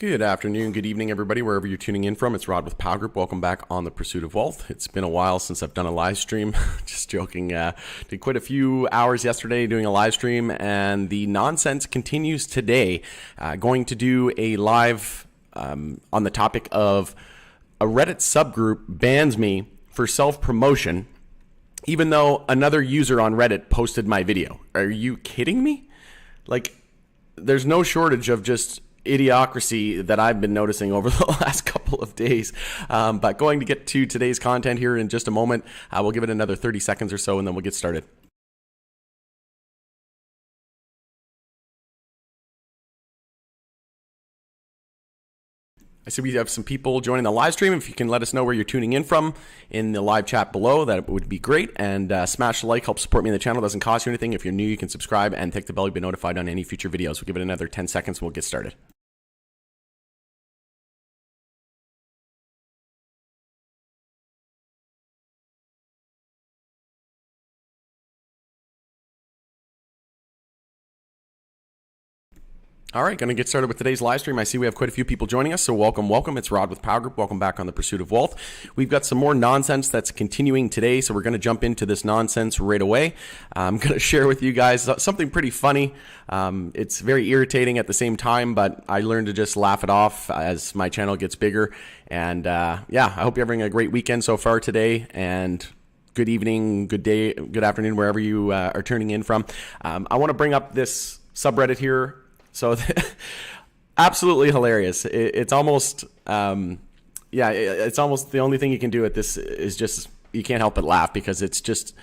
Good afternoon, good evening, everybody, wherever you're tuning in from. It's Rod with Power Group. Welcome back on The Pursuit of Wealth. It's been a while since I've done a live stream. Just joking. Did quite a few hours yesterday doing a live stream, and the nonsense continues today. Going to do a live on the topic of a Reddit subgroup bans me for self-promotion, even though another user on Reddit posted my video. Are you kidding me? Like, there's no shortage of just idiocracy that I've been noticing over the last couple of days. But going to get to today's content here in just a moment. We'll give it another 30 seconds or so, and then we'll get started. I see we have some people joining the live stream. If you can let us know where you're tuning in from in the live chat below, that would be great. And smash the like, help support me in the channel. It doesn't cost you anything. If you're new, you can subscribe and click the bell to be notified on any future videos. We'll give it another 10 seconds and we'll get started. All right, going to get started with today's live stream. I see we have quite a few people joining us, so welcome. It's Rod with Power Group. Welcome back on The Pursuit of Wealth. We've got some more nonsense that's continuing today, so we're going to jump into this nonsense right away. I'm going to share with you guys something pretty funny. It's very irritating at the same time, but I learned to just laugh it off as my channel gets bigger. And yeah, I hope you're having a great weekend so far today, and good evening, good day, good afternoon, wherever you are tuning in from. I want to bring up this subreddit here. So absolutely hilarious. It's almost, it's almost the only thing you can do at this is just, you can't help but laugh because it's just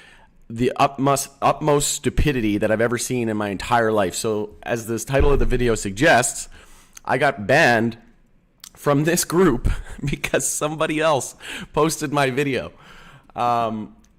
the utmost stupidity that I've ever seen in my entire life. So as this title of the video suggests, I got banned from this group because somebody else posted my video.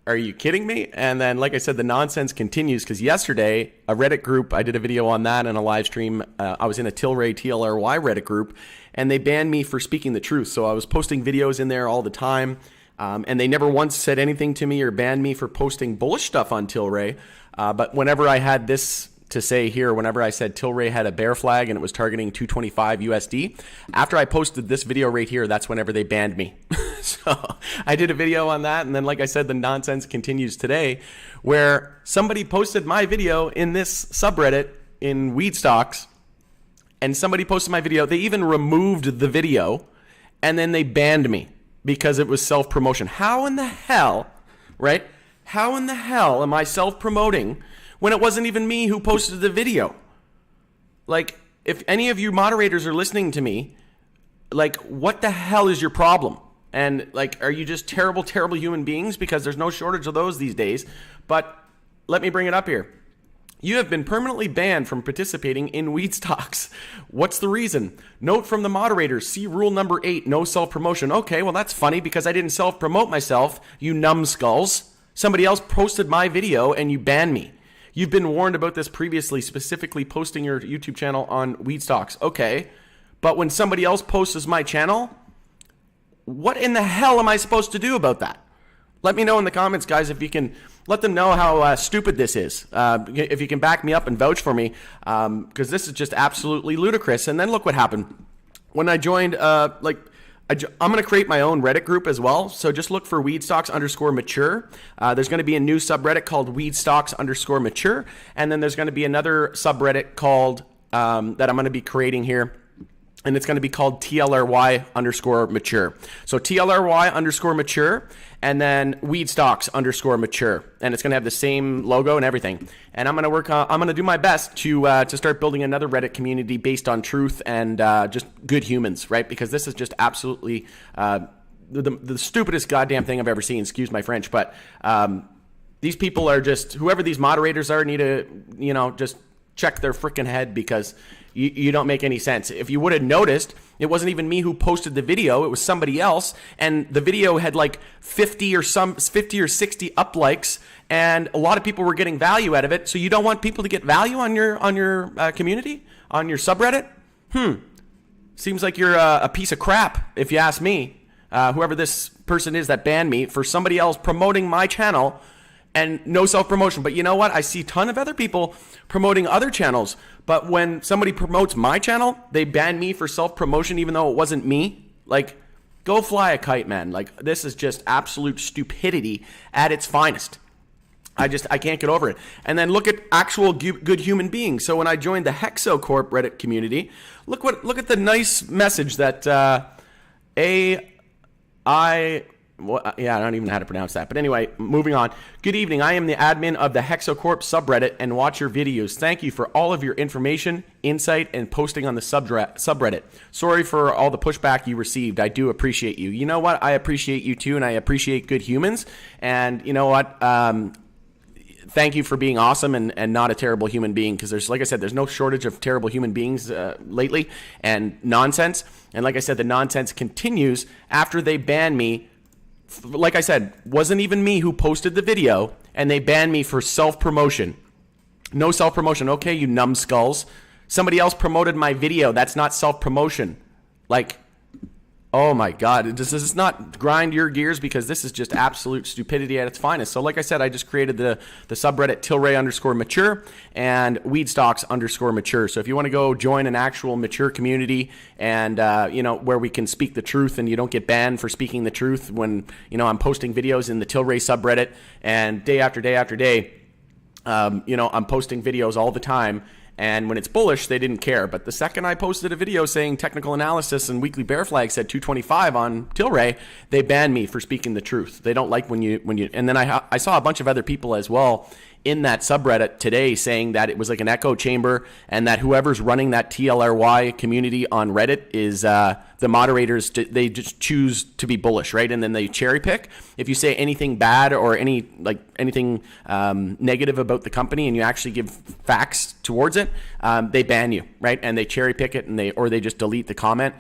Are you kidding me? And then, like I said, the nonsense continues because yesterday, a Reddit group, I did a video on that in a live stream. I was in a Tilray TLRY Reddit group, and they banned me for speaking the truth. So I was posting videos in there all the time, and they never once said anything to me or banned me for posting bullish stuff on Tilray. But whenever I had this to say here, whenever I said Tilray had a bear flag and it was targeting 225 USD, after I posted this video right here, that's whenever they banned me. So I did a video on that, and then, like I said, the nonsense continues today, where somebody posted my video in this subreddit in Weedstocks, and somebody posted my video. They even removed the video, and then they banned me because it was self-promotion. How in the hell, right? How in the hell am I self-promoting when it wasn't even me who posted the video? Like, if any of you moderators are listening to me, like, what the hell is your problem? And, like, are you just terrible, terrible human beings? Because there's no shortage of those these days. But let me bring it up here. You have been permanently banned from participating in Weedstocks. What's the reason? Note from the moderators, see rule number 8, no self-promotion. Okay, well, that's funny because I didn't self-promote myself, you numbskulls. Somebody else posted my video and you banned me. You've been warned about this previously, specifically posting your YouTube channel on Weedstocks. Okay, but when somebody else posts my channel, what in the hell am I supposed to do about that? Let me know in the comments, guys, if you can let them know how stupid this is. If you can back me up and vouch for me, because this is just absolutely ludicrous. And then look what happened. When I joined, I'm going to create my own Reddit group as well. So just look for Weedstocks_mature. There's going to be a new subreddit called Weedstocks_mature. And then there's going to be another subreddit called, that I'm going to be creating here. And it's going to be called TLRY_mature. So TLRY_mature, and then Weedstocks_mature. And it's going to have the same logo and everything. And I'm going to I'm going to do my best to start building another Reddit community based on truth and just good humans, right? Because this is just absolutely the stupidest goddamn thing I've ever seen. Excuse my French, but these people are just, whoever these moderators are, need to, just check their freaking head, because you don't make any sense. If you would have noticed, it wasn't even me who posted the video. It was somebody else. And the video had like 50 or 60 up likes. And a lot of people were getting value out of it. So you don't want people to get value on your community, on your subreddit? Seems like you're a piece of crap, if you ask me. Whoever this person is that banned me for somebody else promoting my channel and no self-promotion. But you know what? I see a ton of other people promoting other channels. But when somebody promotes my channel, they ban me for self-promotion even though it wasn't me. Like, go fly a kite, man. Like, this is just absolute stupidity at its finest. I can't get over it. And then look at actual good human beings. So when I joined the HexoCorp Reddit community, look at the nice message that I don't even know how to pronounce that. But anyway, moving on. Good evening. I am the admin of the HexoCorp subreddit and watch your videos. Thank you for all of your information, insight, and posting on the subreddit. Sorry for all the pushback you received. I do appreciate you. You know what? I appreciate you too, and I appreciate good humans. And you know what? Thank you for being awesome and not a terrible human being, because there's, like I said, there's no shortage of terrible human beings lately and nonsense. And like I said, the nonsense continues after they ban me. Like I said, wasn't even me who posted the video, and they banned me for self-promotion. No self-promotion. Okay, you numbskulls. Somebody else promoted my video. That's not self-promotion. Like, oh my God. Does this not grind your gears? Because this is just absolute stupidity at its finest. So like I said, I just created the subreddit Tilray_mature and Weedstocks_mature. So if you want to go join an actual mature community and, where we can speak the truth and you don't get banned for speaking the truth when, I'm posting videos in the Tilray subreddit, and day after day after day, I'm posting videos all the time. And when it's bullish, they didn't care. But the second I posted a video saying technical analysis and weekly bear flag said 225 on Tilray, they banned me for speaking the truth. They don't like when you. And then I saw a bunch of other people as well in that subreddit today saying that it was like an echo chamber, and that whoever's running that TLRY community on Reddit is the moderators. They just choose to be bullish, right? And then they cherry pick. If you say anything bad or anything negative about the company, and you actually give facts towards it, they ban you, right? And they cherry pick it, and they just delete the comment.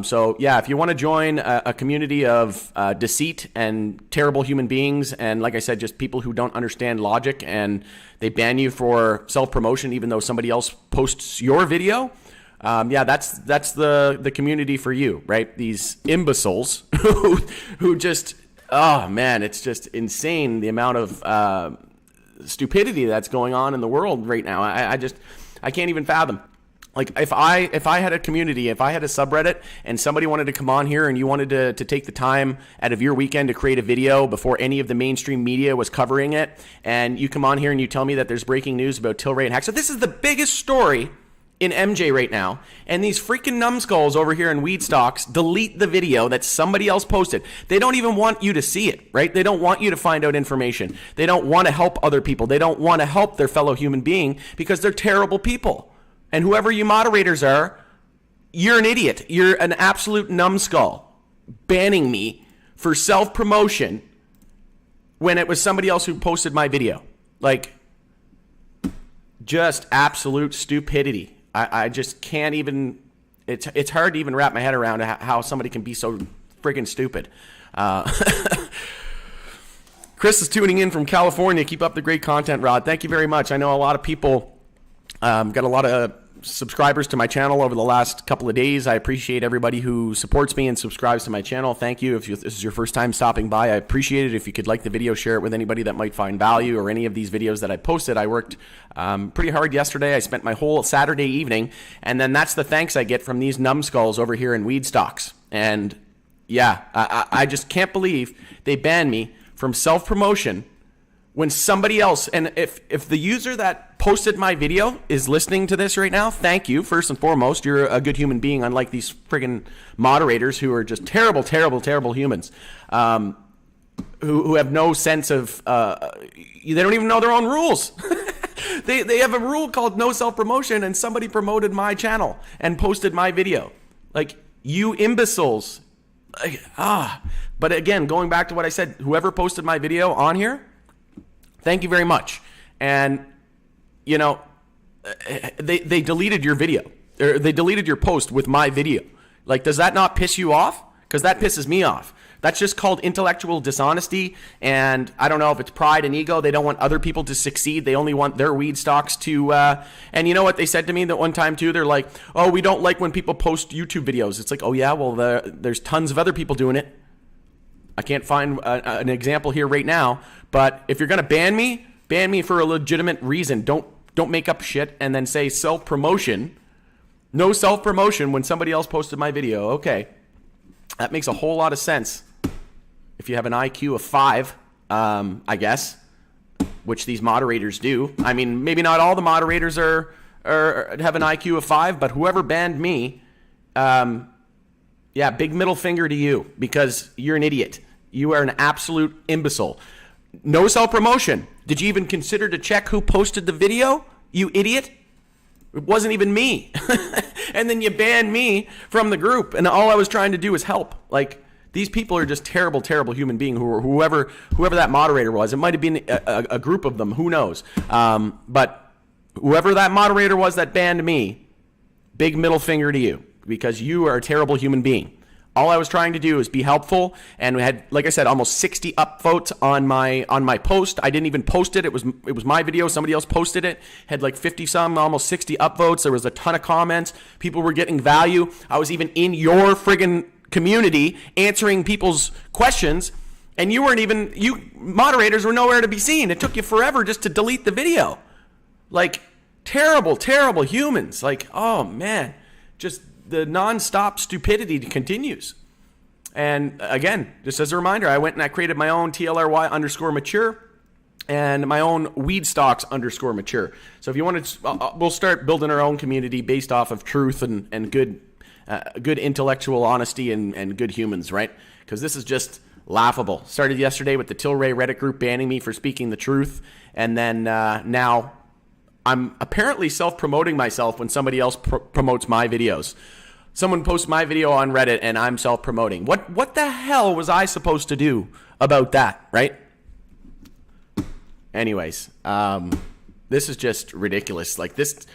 So yeah, if you want to join a community of deceit and terrible human beings, and like I said, just people who don't understand logic, and they ban you for self-promotion even though somebody else posts your video, that's the community for you, right? These imbeciles who just, oh man, it's just insane the amount of stupidity that's going on in the world right now. I can't even fathom. Like, if I had a community, if I had a subreddit and somebody wanted to come on here and you wanted to take the time out of your weekend to create a video before any of the mainstream media was covering it, and you come on here and you tell me that there's breaking news about Tilray and Hack. So this is the biggest story in MJ right now, and these freaking numbskulls over here in Weedstocks delete the video that somebody else posted. They don't even want you to see it, right? They don't want you to find out information. They don't want to help other people. They don't want to help their fellow human being because they're terrible people. And whoever you moderators are, you're an idiot. You're an absolute numbskull, banning me for self-promotion when it was somebody else who posted my video. Like, just absolute stupidity. I just can't even, it's hard to even wrap my head around how somebody can be so friggin' stupid. Chris is tuning in from California. Keep up the great content, Rod. Thank you very much. I know a lot of people got a lot of subscribers to my channel over the last couple of days. I appreciate everybody who supports me and subscribes to my channel. Thank you. If this is your first time stopping by, I appreciate it. If you could like the video, share it with anybody that might find value, or any of these videos that I posted. I worked pretty hard yesterday. I spent my whole Saturday evening, and then that's the thanks I get from these numbskulls over here in Weedstocks. And yeah, I just can't believe they banned me from self-promotion when somebody else, and if the user that posted my video is listening to this right now, thank you. First and foremost, you're a good human being, unlike these friggin' moderators who are just terrible, terrible, terrible humans, who have no sense of, they don't even know their own rules. They have a rule called no self-promotion, and somebody promoted my channel and posted my video. Like, you imbeciles. But again, going back to what I said, whoever posted my video on here, thank you very much. And, you know, they deleted your video. Or they deleted your post with my video. Like, does that not piss you off? Because that pisses me off. That's just called intellectual dishonesty. And I don't know if it's pride and ego. They don't want other people to succeed. They only want their Weedstocks to... and you know what they said to me that one time, too? They're like, oh, we don't like when people post YouTube videos. It's like, oh, yeah, well, there's tons of other people doing it. I can't find an example here right now, but if you're going to ban me for a legitimate reason. Don't make up shit and then say self-promotion. No self-promotion when somebody else posted my video. Okay. That makes a whole lot of sense. If you have an IQ of 5, I guess, which these moderators do. I mean, maybe not all the moderators have an IQ of 5, but whoever banned me, yeah, big middle finger to you, because you're an idiot. You are an absolute imbecile. No self-promotion. Did you even consider to check who posted the video, you idiot? It wasn't even me. And then you banned me from the group, and all I was trying to do was help. Like, these people are just terrible, terrible human beings. Whoever that moderator was, it might have been a group of them. Who knows? But whoever that moderator was that banned me, big middle finger to you, because you are a terrible human being. All I was trying to do is be helpful, and we had, like I said, almost 60 upvotes on my post. I didn't even post it. It was my video. Somebody else posted it. Had like 50 some, almost 60 upvotes. There was a ton of comments. People were getting value. I was even in your friggin' community answering people's questions, and you moderators were nowhere to be seen. It took you forever just to delete the video. Like, terrible, terrible humans. Like, oh man, just the non-stop stupidity continues. And again, just as a reminder, I went and I created my own TLRY_mature and my own Weedstocks_mature. So if you want to, we'll start building our own community based off of truth and good intellectual honesty and good humans, right? Because this is just laughable. Started yesterday with the Tilray Reddit group banning me for speaking the truth, and then now I'm apparently self-promoting myself when somebody else promotes my videos. Someone posts my video on Reddit and I'm self-promoting. What the hell was I supposed to do about that, right? Anyways, this is just ridiculous. Like, this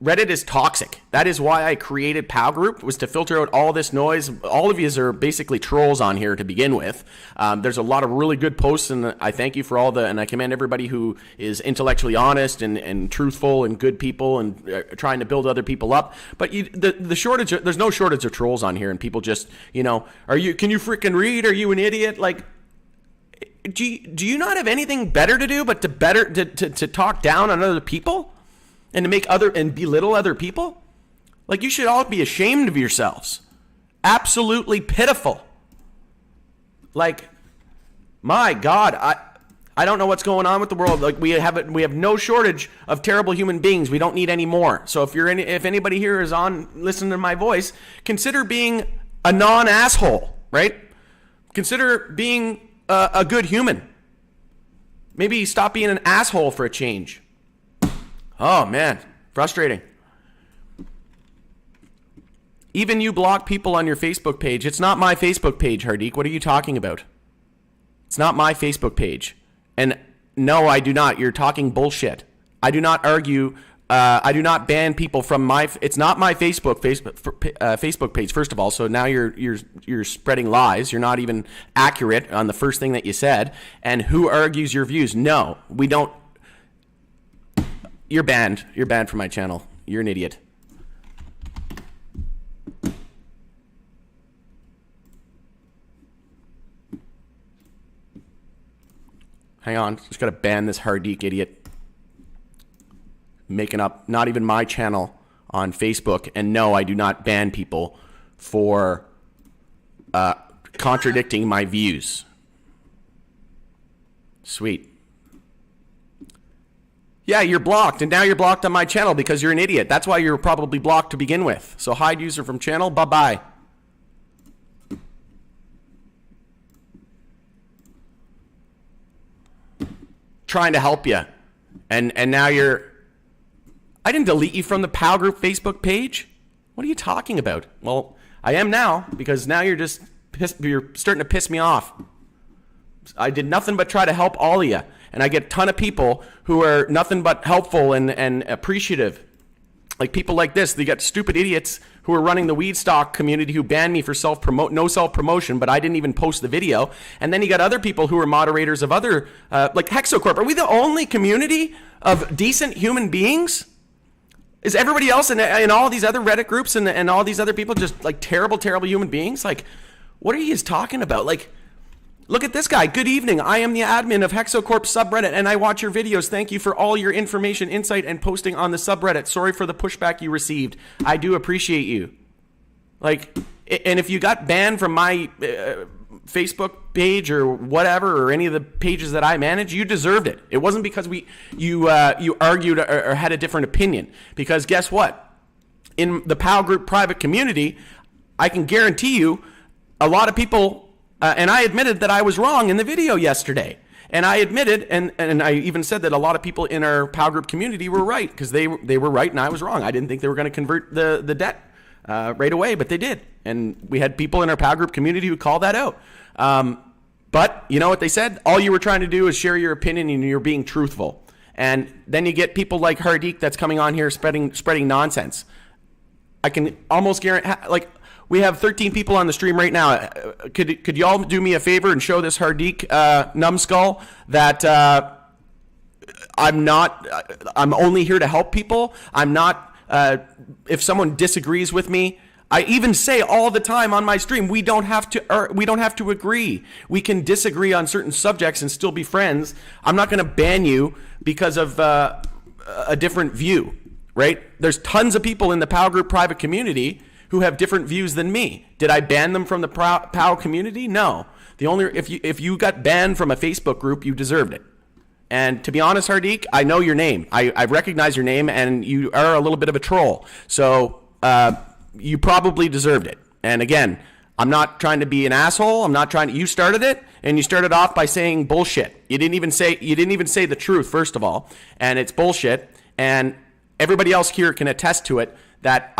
Reddit is toxic. That is why I created POW Group, was to filter out all this noise. All of you are basically trolls on here to begin with. There's a lot of really good posts, and I thank you for and I commend everybody who is intellectually honest and truthful and good people and trying to build other people up. But the shortage, there's no shortage of trolls on here, and people just, can you freaking read? Are you an idiot? Like, do you not have anything better to do but to talk down on other people? And to make and belittle other people? Like, you should all be ashamed of yourselves. Absolutely pitiful. Like, my God, I don't know what's going on with the world. Like, we have no shortage of terrible human beings. We don't need any more. So if anybody here is listening to my voice, consider being a non-asshole, right? Consider being a good human. Maybe stop being an asshole for a change. Oh, man. Frustrating. Even you block people on your Facebook page. It's not my Facebook page, Hardik. What are you talking about? It's not my Facebook page. And no, I do not. You're talking bullshit. I do not argue. I do not ban people from it's not my Facebook page, first of all. So now you're spreading lies. You're not even accurate on the first thing that you said. And who argues your views? No, we don't. You're banned. You're banned from my channel. You're an idiot. Hang on. Just got to ban this Hardik idiot. Making up not even my channel on Facebook. And no, I do not ban people for contradicting my views. Sweet. Yeah, you're blocked, and now you're blocked on my channel because you're an idiot. That's why you're probably blocked to begin with. So hide user from channel, bye-bye. Trying to help you. And now I didn't delete you from the POW Group Facebook page. What are you talking about? Well, I am now, because now you're starting to piss me off. I did nothing but try to help all of you. And I get a ton of people who are nothing but helpful and appreciative. Like people like this. They got stupid idiots who are running the Weedstock community who banned me for no self-promotion, but I didn't even post the video. And then you got other people who are moderators of other, like Hexocorp. Are we the only community of decent human beings? Is everybody else in all these other Reddit groups and all these other people just like terrible, terrible human beings? Like, what are you talking about? Like, Look at this guy. Good evening. I am the admin of Hexocorp subreddit, and I watch your videos. Thank you for all your information, insight, and posting on the subreddit. Sorry for the pushback you received. I do appreciate you. Like, and if you got banned from my Facebook page or whatever, or any of the pages that I manage, you deserved it. It wasn't because you argued or had a different opinion. Because guess what? In the POW group private community, I can guarantee you a lot of people... and I admitted that I was wrong in the video yesterday. And I admitted, and I even said that a lot of people in our POW group community were right, because they were right and I was wrong. I didn't think they were going to convert the debt right away, but they did. And we had people in our POW group community who called that out. But you know what they said? All you were trying to do is share your opinion and you're being truthful. And then you get people like Hardik that's coming on here spreading nonsense. I can almost guarantee, like, we have 13 people on the stream right now. Could y'all do me a favor and show this Hardik numbskull that I'm only here to help people. I'm not, if someone disagrees with me, I even say all the time on my stream, we don't have to agree. We can disagree on certain subjects and still be friends. I'm not going to ban you because of a different view, right? There's tons of people in the POW group private community who have different views than me. Did I ban them from the POW community? No. If you got banned from a Facebook group, you deserved it. And to be honest, Hardik, I know your name. I recognize your name, and you are a little bit of a troll. So you probably deserved it. And again, I'm not trying to be an asshole. You started it, and you started off by saying bullshit. You didn't even say the truth, first of all, and it's bullshit. And everybody else here can attest to it, that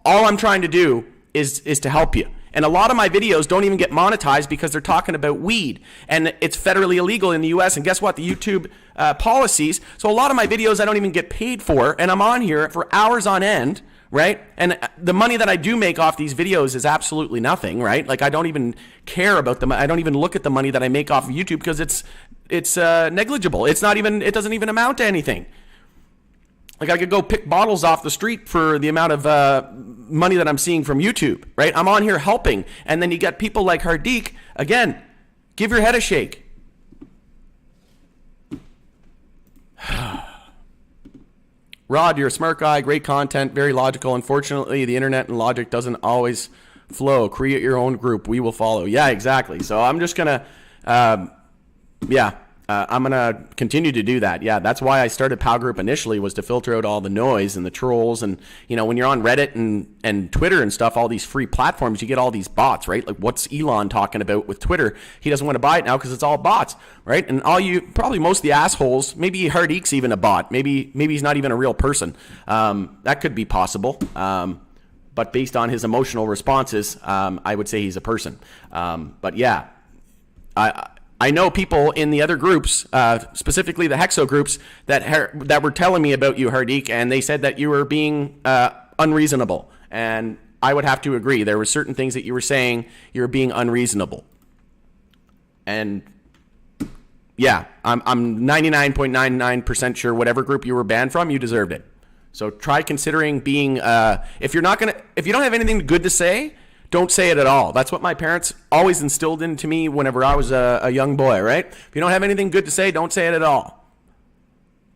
all I'm trying to do is to help you. And a lot of my videos don't even get monetized because they're talking about weed, and it's federally illegal in the US. And guess what? The YouTube policies. So a lot of my videos I don't even get paid for, and I'm on here for hours on end, right? And the money that I do make off these videos is absolutely nothing, right? Like, I don't even care about them. I don't even look at the money that I make off of YouTube because it's negligible. It doesn't even amount to anything. Like, I could go pick bottles off the street for the amount of money that I'm seeing from YouTube, right? I'm on here helping. And then you got people like Hardik. Again, give your head a shake. Rod, you're a smart guy. Great content. Very logical. Unfortunately, the internet and logic doesn't always flow. Create your own group. We will follow. Yeah, exactly. So I'm just going to, I'm going to continue to do that. Yeah, that's why I started POW Group initially, was to filter out all the noise and the trolls. And, you know, when you're on Reddit and Twitter and stuff, all these free platforms, you get all these bots, right? Like, what's Elon talking about with Twitter? He doesn't want to buy it now because it's all bots, right? And probably most of the assholes, maybe Hardik's even a bot. Maybe he's not even a real person. That could be possible. But based on his emotional responses, I would say he's a person. But yeah, I know people in the other groups, specifically the Hexo groups, that were telling me about you, Hardik, and they said that you were being unreasonable. And I would have to agree. There were certain things that you were saying, you were being unreasonable. And yeah, I'm 99.99% sure whatever group you were banned from, you deserved it. So try considering being, if you don't have anything good to say, don't say it at all. That's what my parents always instilled into me whenever I was a young boy, right? If you don't have anything good to say, don't say it at all.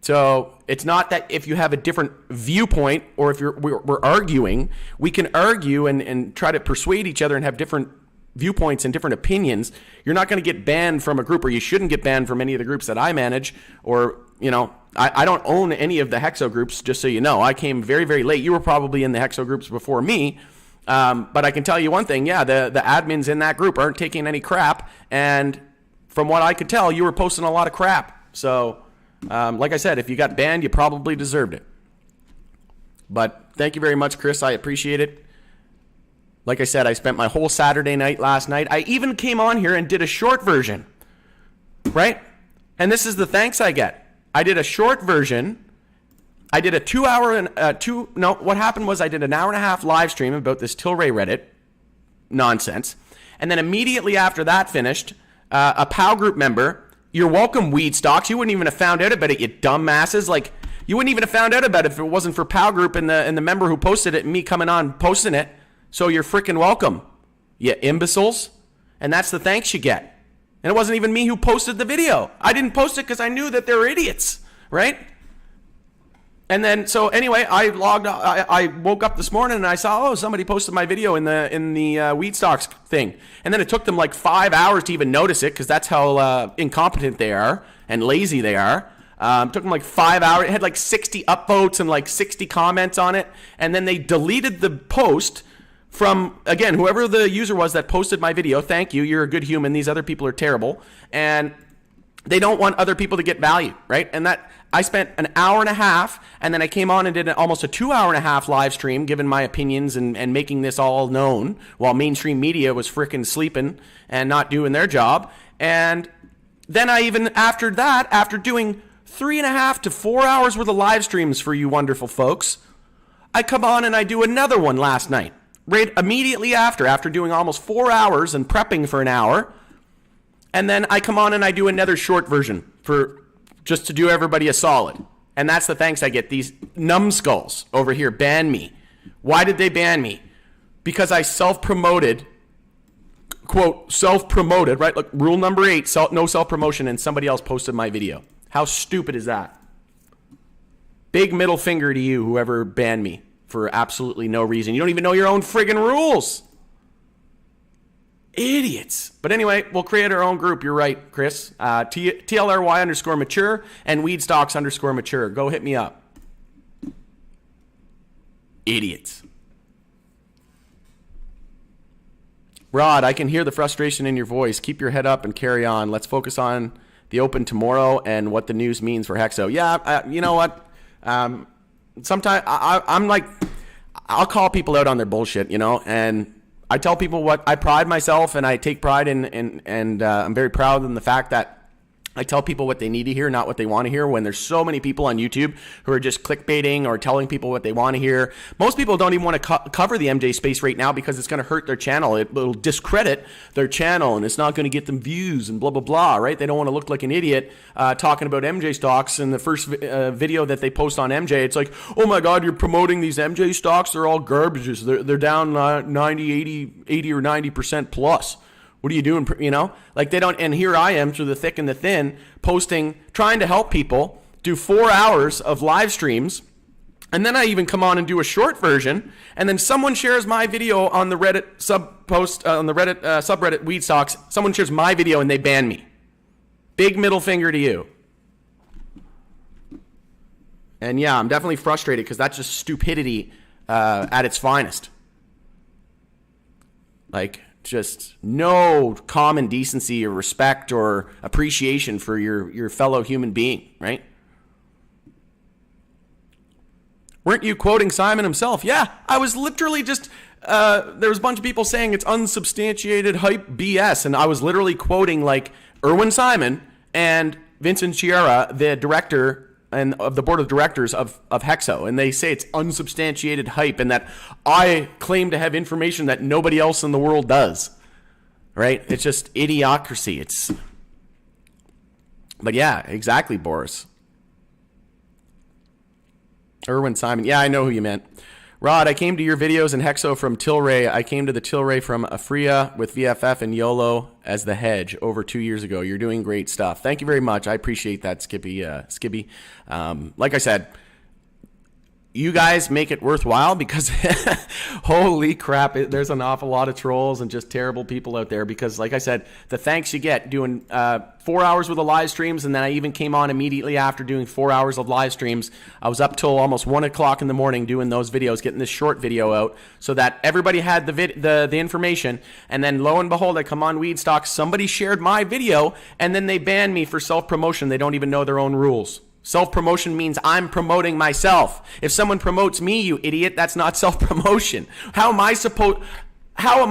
So it's not that if you have a different viewpoint, or if we're arguing, we can argue and try to persuade each other and have different viewpoints and different opinions. You're not going to get banned from a group, or you shouldn't get banned from any of the groups that I manage, or, you know, I don't own any of the Hexo groups, just so you know. I came very, very late. You were probably in the Hexo groups before me. But I can tell you one thing, yeah, the admins in that group aren't taking any crap, and from what I could tell, you were posting a lot of crap. So, like I said, if you got banned, you probably deserved it. But thank you very much, Chris. I appreciate it. Like I said, I spent my whole Saturday night last night. I even came on here and did a short version, right? And this is the thanks I get. I did a short version. I did a 2 hour what happened was I did an hour and a half live stream about this Tilray Reddit nonsense. And then immediately after that finished, a POW group member, you're welcome, Weedstocks. You wouldn't even have found out about it, you dumbasses. Like, you wouldn't even have found out about it if it wasn't for POW group and the member who posted it and me coming on posting it. So you're freaking welcome, you imbeciles. And that's the thanks you get. And it wasn't even me who posted the video. I didn't post it because I knew that they were idiots, right? And then, so anyway, I woke up this morning and I saw, somebody posted my video in the Weedstocks thing. And then it took them like 5 hours to even notice it, because that's how incompetent they are and lazy they are. It took them like 5 hours. It had like 60 upvotes and like 60 comments on it. And then they deleted the post from, again, whoever the user was that posted my video. Thank you. You're a good human. These other people are terrible. And they don't want other people to get value, right? And that I spent an hour and a half, and then I came on and did almost a 2.5-hour live stream, giving my opinions and making this all known, while mainstream media was freaking sleeping and not doing their job. And then I even, after that, after doing 3.5 to 4 hours worth of live streams for you wonderful folks, I come on and I do another one last night, right immediately after doing almost 4 hours and prepping for an hour. And then I come on and I do another short version for just to do everybody a solid. And that's the thanks I get. These numbskulls over here ban me. Why did they ban me? Because I self-promoted, quote, self-promoted, right? Like rule number 8, no self-promotion, and somebody else posted my video. How stupid is that? Big middle finger to you, whoever banned me for absolutely no reason. You don't even know your own friggin' rules. Idiots. But anyway, we'll create our own group. You're right, Chris. TLRY_mature and Weedstocks_mature. Go hit me up. Idiots. Rod, I can hear the frustration in your voice. Keep your head up and carry on. Let's focus on the open tomorrow and what the news means for Hexo. Yeah, you know what? Sometimes I'm like, I'll call people out on their bullshit, and I tell people what I pride myself, and I take pride in I'm very proud in the fact that I tell people what they need to hear, not what they want to hear. When there's so many people on YouTube who are just clickbaiting or telling people what they want to hear. Most people don't even want to cover the MJ space right now because it's going to hurt their channel. It will discredit their channel, and it's not going to get them views and blah, blah, blah, right? They don't want to look like an idiot talking about MJ stocks. In the first video that they post on MJ, it's like, oh my God, you're promoting these MJ stocks. They're all garbages. They're down 90, 80 or 90% plus. What are you doing? Like they don't. And here I am through the thick and the thin posting, trying to help people do 4 hours of live streams. And then I even come on and do a short version. And then someone shares my video on the Reddit subreddit Weedstocks. Someone shares my video and they ban me. Big middle finger to you. And yeah, I'm definitely frustrated because that's just stupidity at its finest. Like, just no common decency or respect or appreciation for your fellow human being, right? Weren't you quoting Simon himself? Yeah, I was literally just, there was a bunch of people saying it's unsubstantiated hype BS, and I was literally quoting like Erwin Simon and Vincent Chiara, the director and of the board of directors of Hexo, and they say it's unsubstantiated hype and that I claim to have information that nobody else in the world does, right? It's just idiocracy. But yeah, exactly, Boris. Erwin Simon. Yeah, I know who you meant. Rod, I came to your videos in Hexo from Tilray. I came to the Tilray from Afria with VFF and YOLO as the hedge over 2 years ago. You're doing great stuff. Thank you very much. I appreciate that, Skippy. Like I said, you guys make it worthwhile because holy crap, there's an awful lot of trolls and just terrible people out there because, like I said, the thanks you get doing 4 hours worth of live streams, and then I even came on immediately after doing 4 hours of live streams. I was up till almost 1 o'clock in the morning doing those videos, getting this short video out so that everybody had the information, and then lo and behold, I come on Weedstocks, somebody shared my video, and then they banned me for self-promotion. They don't even know their own rules. Self-promotion means I'm promoting myself. If someone promotes me, you idiot, that's not self-promotion. How am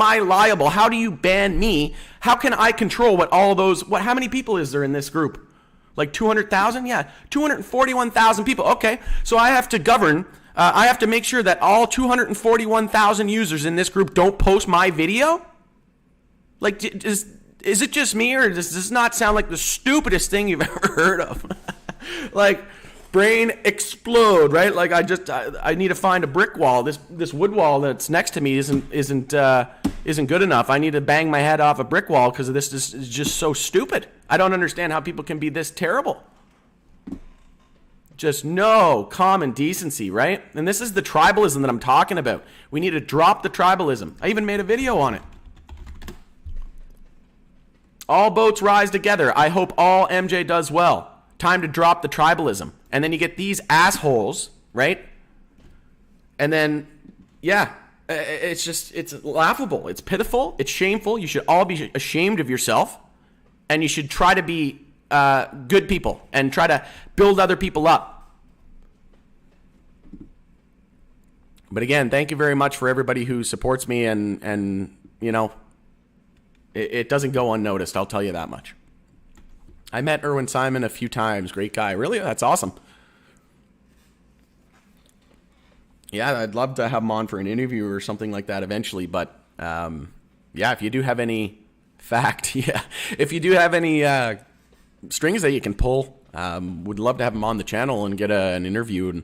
I liable? How do you ban me? How can I control what all those, how many people is there in this group? Like 200,000? Yeah, 241,000 people. Okay, so I have to govern, I have to make sure that all 241,000 users in this group don't post my video? Like, is it just me, or does this not sound like the stupidest thing you've ever heard of? Like, brain explode, right? Like I need to find a brick wall. This wood wall that's next to me isn't isn't good enough. I need to bang my head off a brick wall because this is just so stupid. I don't understand how people can be this terrible. Just no common decency, right? And this is the tribalism that I'm talking about. We need to drop the tribalism. I even made a video on it. All boats rise together. I hope all MJ does well. Time to drop the tribalism. And then you get these assholes, right? And then, yeah, it's laughable. It's pitiful. It's shameful. You should all be ashamed of yourself. And you should try to be good people and try to build other people up. But again, thank you very much for everybody who supports me, and you know, it doesn't go unnoticed, I'll tell you that much. I met Erwin Simon a few times. Great guy. Really? That's awesome. Yeah, I'd love to have him on for an interview or something like that eventually. But yeah, if you do have any if you do have any strings that you can pull, would love to have him on the channel and get an interview. And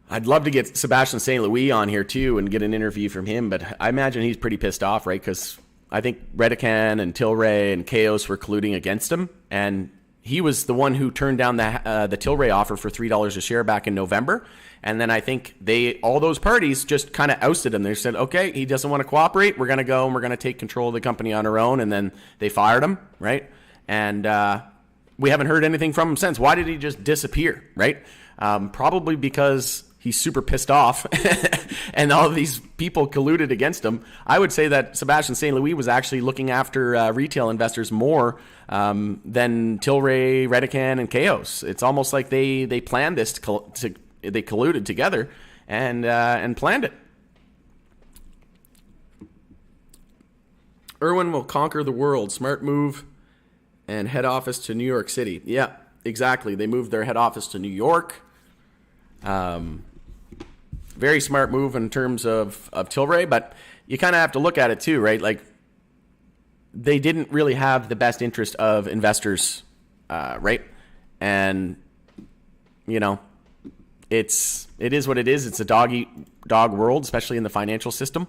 I'd love to get Sebastian St. Louis on here too and get an interview from him. But I imagine he's pretty pissed off, right? Because I think Redican and Tilray and Chaos were colluding against him, and he was the one who turned down the Tilray offer for $3 a share back in November. And then I think all those parties just kind of ousted him. They said, okay, he doesn't want to cooperate. We're going to go and we're going to take control of the company on our own. And then they fired him, right? And we haven't heard anything from him since. Why did he just disappear, right? Probably because he's super pissed off and all of these people colluded against him. I would say that Sebastian St. Louis was actually looking after retail investors more than Tilray, Redican, and Chaos. It's almost like they planned this they colluded together and planned it. Erwin will conquer the world. Smart move, and head office to New York City. Yeah, exactly. They moved their head office to New York. Very smart move in terms of Tilray, but you kind of have to look at it too, right? Like, they didn't really have the best interest of investors, right? And, you know, it is what it is. It's a dog world, especially in the financial system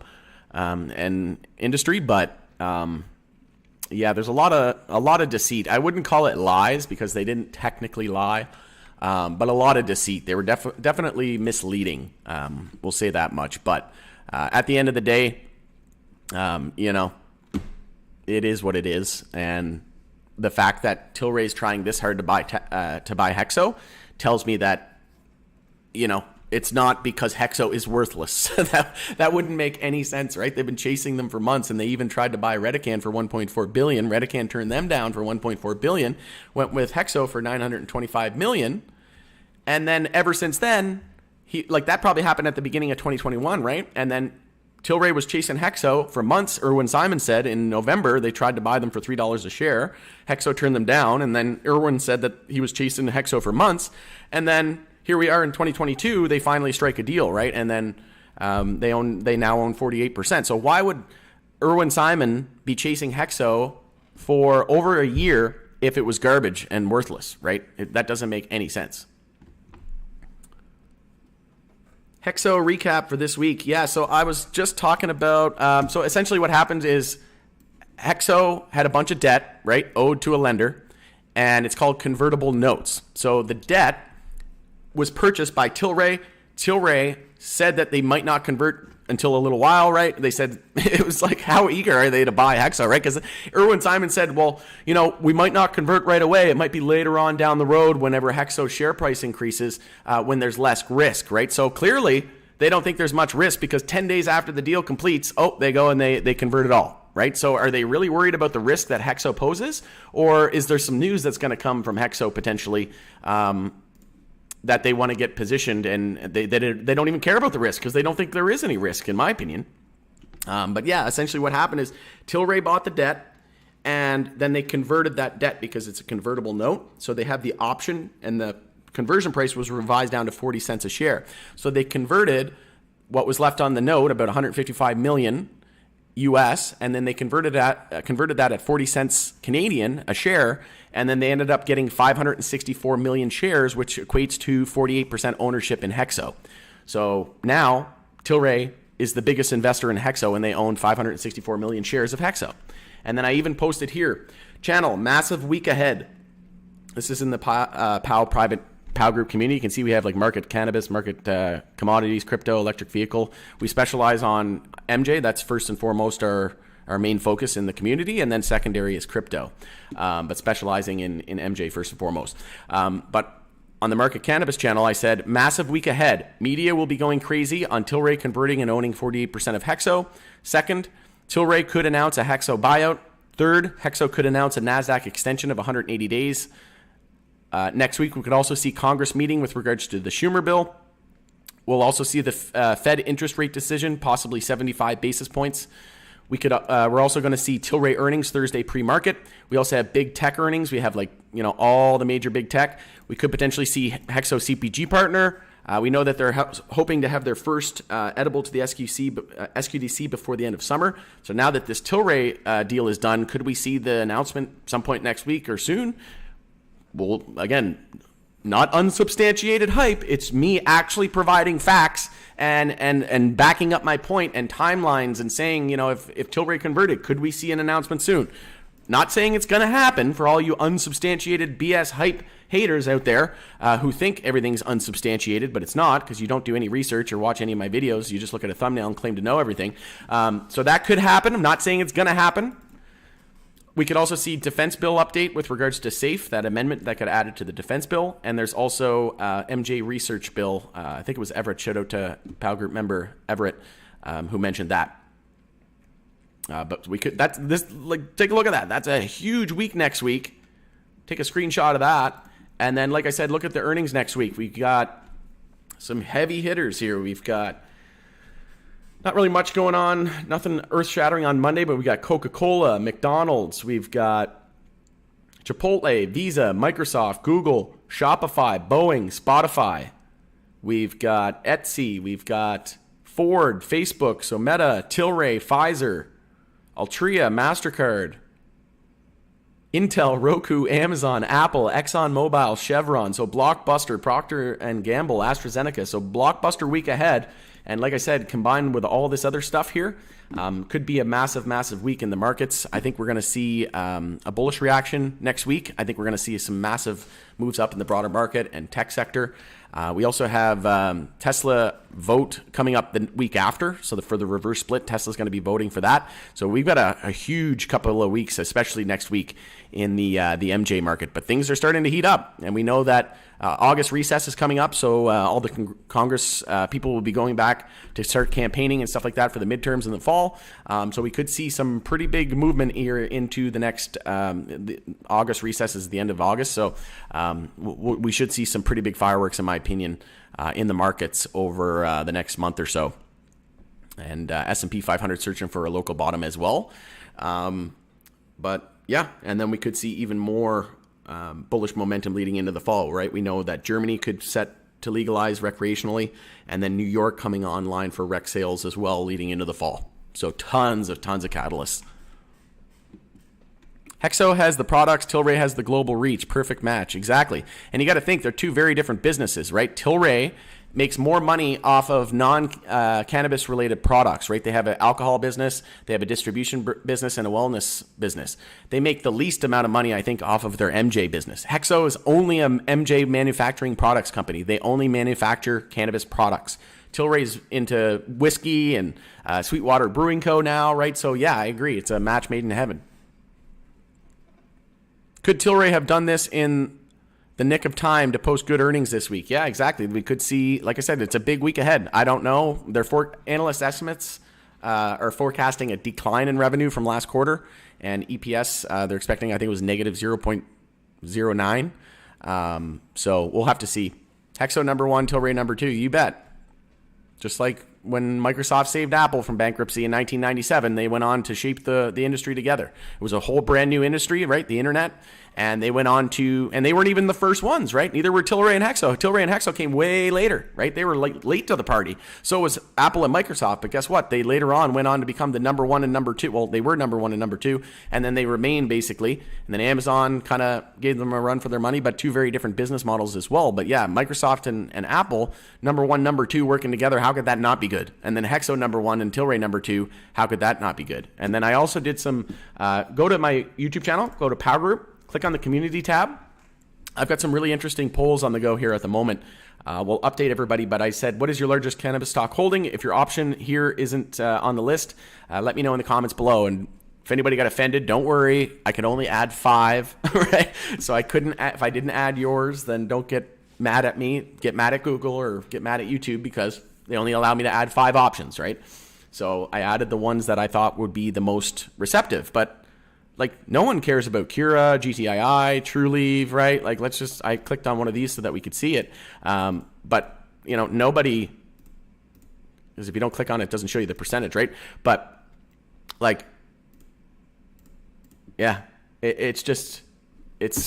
and industry. But yeah, there's a lot of deceit. I wouldn't call it lies because they didn't technically lie, but a lot of deceit. They were definitely misleading. We'll say that much. But at the end of the day, you know, it is what it is, and the fact that Tilray is trying this hard to buy Hexo tells me that, you know, it's not because Hexo is worthless. that wouldn't make any sense, right? They've been chasing them for months, and they even tried to buy Redican for $1.4 billion. Redican turned them down for $1.4 billion, went with Hexo for $925 million, and then ever since then, that probably happened at the beginning of 2021, right? And then Tilray was chasing Hexo for months. Erwin Simon said in November they tried to buy them for $3 a share. Hexo turned them down, and then Erwin said that he was chasing Hexo for months, and then here we are in 2022, they finally strike a deal, right? And then they now own 48%. So why would Erwin Simon be chasing Hexo for over a year if it was garbage and worthless, right? That doesn't make any sense. Hexo recap for this week. Yeah, so I was just talking about, so essentially what happens is Hexo had a bunch of debt, right, owed to a lender, and it's called convertible notes. So the debt was purchased by Tilray. Tilray said that they might not convert until a little while, right? They said, it was like, how eager are they to buy Hexo, right? Because Erwin Simon said, well, you know, we might not convert right away. It might be later on down the road whenever Hexo's share price increases, when there's less risk, right? So clearly, they don't think there's much risk because 10 days after the deal completes, they go and they convert it all, right? So are they really worried about the risk that Hexo poses? Or is there some news that's going to come from Hexo potentially, that they want to get positioned, and they don't even care about the risk because they don't think there is any risk, in my opinion. But yeah, essentially what happened is Tilray bought the debt, and then they converted that debt because it's a convertible note. So they have the option, and the conversion price was revised down to 40 cents a share. So they converted what was left on the note, about 155 million US, and then they converted that at 40 cents Canadian a share, and then they ended up getting 564 million shares, which equates to 48% ownership in Hexo. So now Tilray is the biggest investor in Hexo, and they own 564 million shares of Hexo. And then I even posted here, channel, massive week ahead. This is in the POW private POW group community. You can see we have like market cannabis, market commodities, crypto, electric vehicle. We specialize on MJ. That's first and foremost our main focus in the community, and then secondary is crypto, but specializing in MJ first and foremost. But on the Market Cannabis channel, I said, massive week ahead. Media will be going crazy on Tilray converting and owning 48% of Hexo. Second, Tilray could announce a Hexo buyout. Third, Hexo could announce a NASDAQ extension of 180 days. Next week, we could also see Congress meeting with regards to the Schumer bill. We'll also see the Fed interest rate decision, possibly 75 basis points. We're also going to see Tilray earnings Thursday pre-market. We also have big tech earnings. We have all the major big tech. We could potentially see Hexo CPG partner. We know that they're hoping to have their first edible to the SQDC before the end of summer. So now that this Tilray deal is done, could we see the announcement some point next week or soon? Well, again, not unsubstantiated hype. It's me actually providing facts and backing up my point and timelines and saying, if Tilray converted, could we see an announcement soon? Not saying it's going to happen for all you unsubstantiated BS hype haters out there who think everything's unsubstantiated, but it's not, because you don't do any research or watch any of my videos. You just look at a thumbnail and claim to know everything. So that could happen. I'm not saying it's going to happen. We could also see defense bill update with regards to SAFE, that amendment that got added to the defense bill. And there's also MJ research bill. I think it was Everett. Shout out to POW Group member Everett who mentioned that. But we could, take a look at that. That's a huge week next week. Take a screenshot of that. And then, like I said, look at the earnings next week. We've got some heavy hitters here. We've got not really much going on, nothing earth-shattering on Monday, but we got Coca-Cola, McDonald's, we've got Chipotle, Visa, Microsoft, Google, Shopify, Boeing, Spotify. We've got Etsy, we've got Ford, Facebook, so Meta, Tilray, Pfizer, Altria, MasterCard, Intel, Roku, Amazon, Apple, ExxonMobil, Chevron, so Blockbuster, Procter & Gamble, AstraZeneca, so Blockbuster week ahead. And like I said, combined with all this other stuff here, could be a massive, massive week in the markets. I think we're going to see a bullish reaction next week. I think we're going to see some massive moves up in the broader market and tech sector. We also have Tesla vote coming up the week after. So for the reverse split, Tesla's going to be voting for that. So we've got a huge couple of weeks, especially next week in the MJ market. But things are starting to heat up. And we know that August recess is coming up. So all the Congress people will be going back to start campaigning and stuff like that for the midterms in the fall. So we could see some pretty big movement here into the next the August recess is the end of August. So we should see some pretty big fireworks, in my opinion, in the markets over the next month or so. And S&P 500 searching for a local bottom as well. But yeah, and then we could see even more bullish momentum leading into the fall, right? We know that Germany could set to legalize recreationally, and then New York coming online for rec sales as well leading into the fall. So tons of catalysts. Hexo has the products, Tilray has the global reach. Perfect match, exactly. And you got to think they're two very different businesses, right? Tilray makes more money off of non-cannabis related products, right? They have an alcohol business, they have a distribution business, and a wellness business. They make the least amount of money, I think, off of their MJ business. Hexo is only a MJ manufacturing products company. They only manufacture cannabis products. Tilray's into whiskey and Sweetwater Brewing Co. now, right? So yeah, I agree. It's a match made in heaven. Could Tilray have done this in the nick of time to post good earnings this week? Yeah, exactly. We could see, like I said, it's a big week ahead. I don't know. Their analyst estimates are forecasting a decline in revenue from last quarter, and EPS, they're expecting, I think it was negative 0.09. So we'll have to see. Hexo number one, Tilray number two, you bet. Just like when Microsoft saved Apple from bankruptcy in 1997, they went on to shape the industry together. It was a whole brand new industry, right? The internet. And they went on to, and they weren't even the first ones, right? Neither were Tilray and Hexo. Tilray and Hexo came way later, right? They were late to the party. So was Apple and Microsoft. But guess what? They later on went on to become the number one and number two. Well, they were number one and number two, and then they remained basically. And then Amazon kind of gave them a run for their money, but two very different business models as well. But yeah, Microsoft and Apple, number one, number two working together. How could that not be good? And then Hexo number one and Tilray number two. How could that not be good? And then I also did some, go to my YouTube channel, go to Power Group. Click on the community tab. I've got some really interesting polls on the go here at the moment. We'll update everybody, but I said, what is your largest cannabis stock holding? If your option here isn't on the list, let me know in the comments below. And if anybody got offended, don't worry. I can only add 5, right? So I couldn't, if I didn't add yours, then don't get mad at me, get mad at Google or get mad at YouTube because they only allow me to add 5 options, right? So I added the ones that I thought would be the most receptive, but like no one cares about Cura, GTII, Trulieve, right? Like I clicked on one of these so that we could see it. But nobody, because if you don't click on it, it doesn't show you the percentage, right? But like, yeah, it's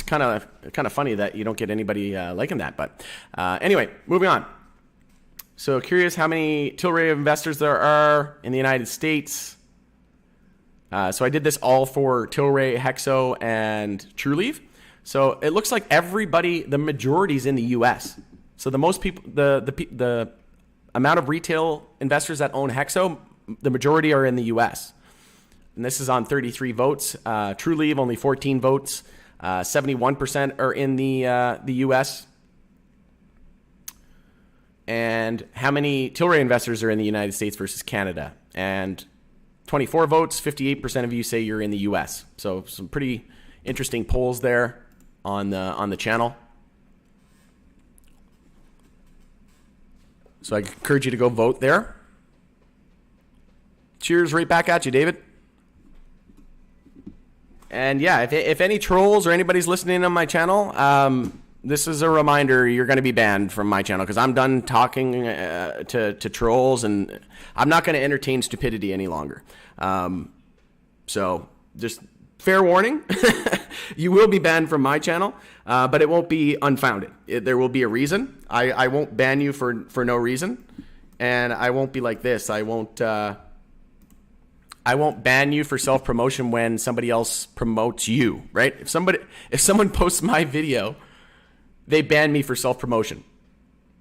kind of funny that you don't get anybody liking that. But anyway, moving on. So curious how many Tilray investors there are in the United States. So I did this all for Tilray, Hexo, and Trulieve. So it looks like everybody, the majority's in the U.S. So the most people, the amount of retail investors that own Hexo, the majority are in the U.S. And this is on 33 votes. Trulieve only 14 votes. 71% are in the U.S. And how many Tilray investors are in the United States versus Canada? And 24 votes, 58% of you say you're in the US. So some pretty interesting polls there on the channel. So I encourage you to go vote there. Cheers right back at you, David. And yeah, if any trolls or anybody's listening on my channel, this is a reminder, you're going to be banned from my channel because I'm done talking to trolls and I'm not going to entertain stupidity any longer. So just fair warning, you will be banned from my channel, but it won't be unfounded. There will be a reason. I won't ban you for no reason, and I won't be like this. I won't ban you for self-promotion when somebody else promotes you, right? If someone posts my video, they banned me for self-promotion.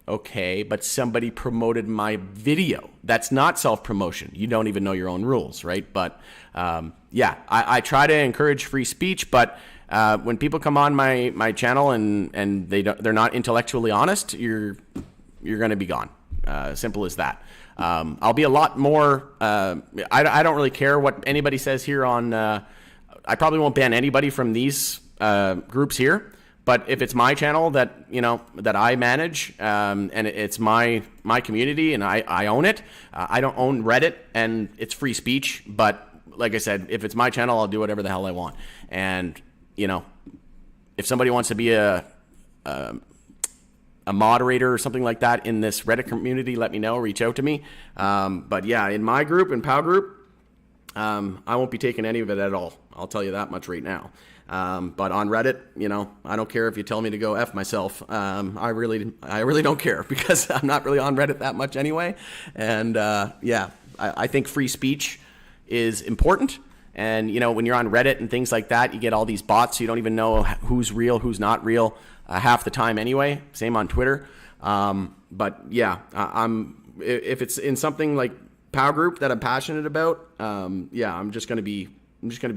Okay, but somebody promoted my video. That's not self-promotion. You don't even know your own rules, right? But yeah, I try to encourage free speech, but when people come on my channel and they're not intellectually honest, you're going to be gone. Simple as that. I'll be a lot more. I don't really care what anybody says here on. I probably won't ban anybody from these groups here. But if it's my channel that I manage and it's my community and I own it, I don't own Reddit and it's free speech. But like I said, if it's my channel, I'll do whatever the hell I want. And if somebody wants to be a moderator or something like that in this Reddit community, let me know. Reach out to me. But yeah, in my group, in POW group, I won't be taking any of it at all. I'll tell you that much right now. But on Reddit, I don't care if you tell me to go F myself. I really don't care because I'm not really on Reddit that much anyway. And yeah, I think free speech is important. And when you're on Reddit and things like that, you get all these bots. You don't even know who's real, who's not real half the time anyway. Same on Twitter. But yeah, if it's in something like Power Group that I'm passionate about, yeah, I'm just going to be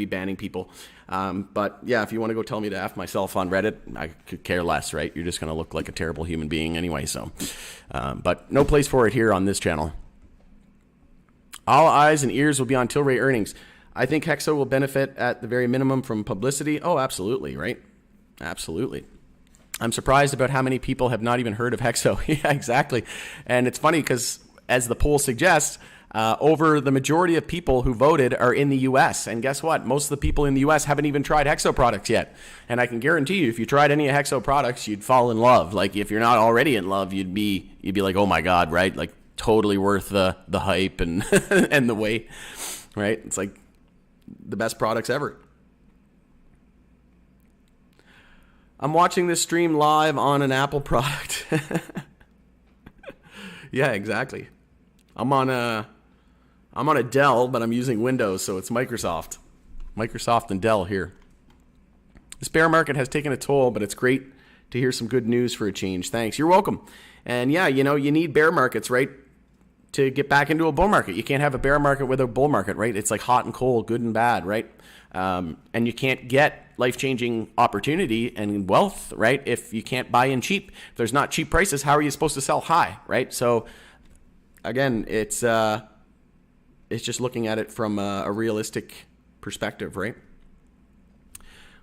banning people. But yeah, if you want to go tell me to F myself on Reddit, I could care less, right? You're just going to look like a terrible human being anyway. So, but no place for it here on this channel. All eyes and ears will be on Tilray earnings. I think Hexo will benefit at the very minimum from publicity. Oh, absolutely, right? Absolutely. I'm surprised about how many people have not even heard of Hexo. Yeah, exactly. And it's funny because as the poll suggests, over the majority of people who voted are in the U.S. And guess what? Most of the people in the U.S. haven't even tried Hexo products yet. And I can guarantee you, if you tried any of Hexo products, you'd fall in love. Like if you're not already in love, you'd be like, oh my God, right? Like totally worth the hype and and the wait, right? It's like the best products ever. I'm watching this stream live on an Apple product. Yeah, exactly. I'm on a Dell, but I'm using Windows, so it's Microsoft. Microsoft and Dell here. This bear market has taken a toll, but it's great to hear some good news for a change. Thanks. You're welcome. And yeah, you need bear markets, right, to get back into a bull market. You can't have a bear market with a bull market, right? It's like hot and cold, good and bad, right? And you can't get life-changing opportunity and wealth, right, if you can't buy in cheap. If there's not cheap prices, how are you supposed to sell high, right? So again, it's just looking at it from a realistic perspective, right?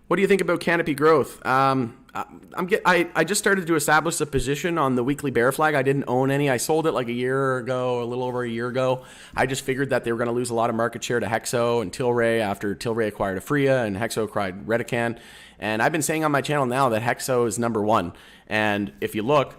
What do you think about canopy growth? I just started to establish a position on the weekly bear flag. I didn't own any. I sold it like a year ago, a little over a year ago. I just figured that they were going to lose a lot of market share to Hexo and Tilray after Tilray acquired Afria and Hexo acquired Redecan. And I've been saying on my channel now that Hexo is number one. And if you look,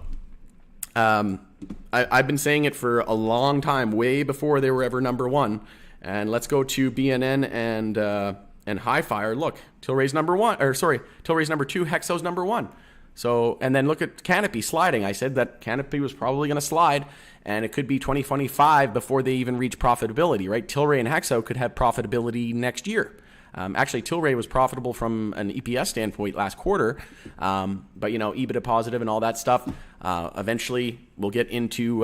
I've been saying it for a long time, way before they were ever number one. And let's go to BNN and Hi-Fire. Look, Tilray's number one, Tilray's number two, Hexo's number one. So, and then look at Canopy sliding. I said that Canopy was probably going to slide, and it could be 2025 before they even reach profitability, right? Tilray and Hexo could have profitability next year. Actually, Tilray was profitable from an EPS standpoint last quarter, but EBITDA positive and all that stuff. Eventually, we'll get into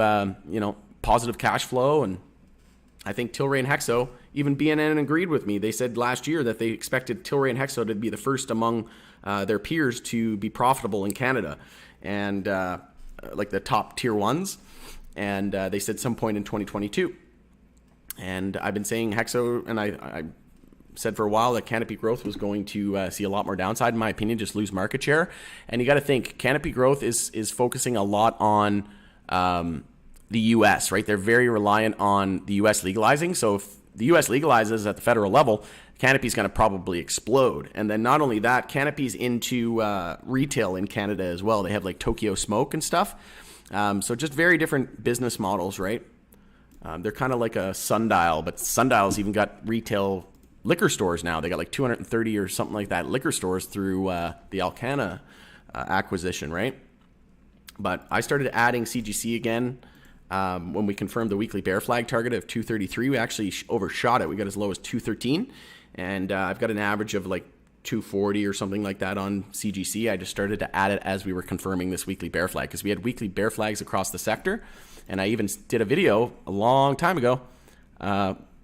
positive cash flow, and I think Tilray and Hexo, even BNN agreed with me. They said last year that they expected Tilray and Hexo to be the first among their peers to be profitable in Canada, and like the top tier ones. And they said some point in 2022. And I've been saying Hexo, and I said for a while that Canopy Growth was going to see a lot more downside, in my opinion, just lose market share. And you got to think, Canopy Growth is focusing a lot on the U.S., right? They're very reliant on the U.S. legalizing. So if the U.S. legalizes at the federal level, Canopy's going to probably explode. And then not only that, Canopy's into retail in Canada as well. They have like Tokyo Smoke and stuff. So just very different business models, right? They're kind of like a Sundial, but Sundial's even got retail liquor stores now. They got like 230 or something like that liquor stores through the Alcanna acquisition, right? But I started adding CGC again. When we confirmed the weekly bear flag target of 233, we actually overshot it. We got as low as 213, and I've got an average of like 240 or something like that on CGC. I just started to add it as we were confirming this weekly bear flag, because we had weekly bear flags across the sector, and I even did a video a long time ago,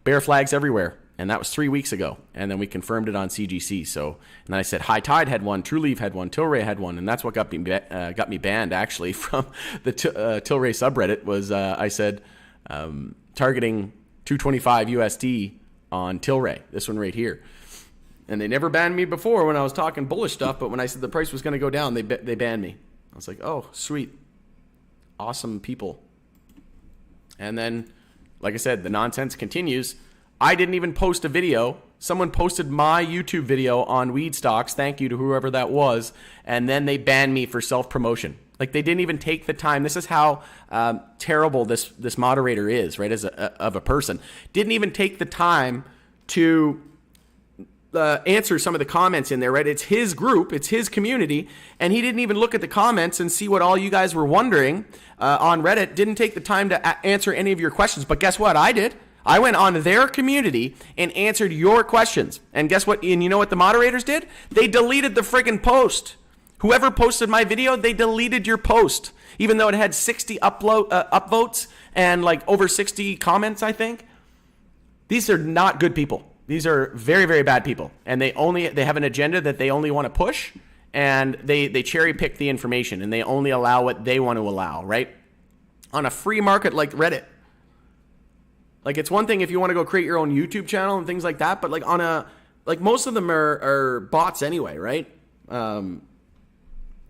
bear flags everywhere, and that was 3 weeks ago, and then we confirmed it on CGC. So, and then I said High Tide had one, True Leaf had one, Tilray had one, and that's what got me banned actually from the Tilray subreddit. Was I said targeting 225 USD on Tilray, this one right here, and they never banned me before when I was talking bullish stuff, but when I said the price was going to go down, they banned me. I was like, oh sweet, awesome people. And then, like I said, the nonsense continues. I didn't even post a video. Someone posted my YouTube video on Weedstocks. Thank you to whoever that was. And then they banned me for self-promotion. Like, they didn't even take the time. This is how terrible this moderator is, right, of a person. Didn't even take the time to answer some of the comments in there, right? It's his group. It's his community. And he didn't even look at the comments and see what all you guys were wondering on Reddit. Didn't take the time to answer any of your questions. But guess what? I did. I went on their community and answered your questions. And guess what? And you know what the moderators did? They deleted the friggin' post. Whoever posted my video, they deleted your post, even though it had 60 upvotes and like over 60 comments, I think. These are not good people. These are very, very bad people. And they have an agenda that they only want to push, and they cherry pick the information, and they only allow what they want to allow, right? On a free market like Reddit. Like, it's one thing if you want to go create your own YouTube channel and things like that, but like most of them are bots anyway, right?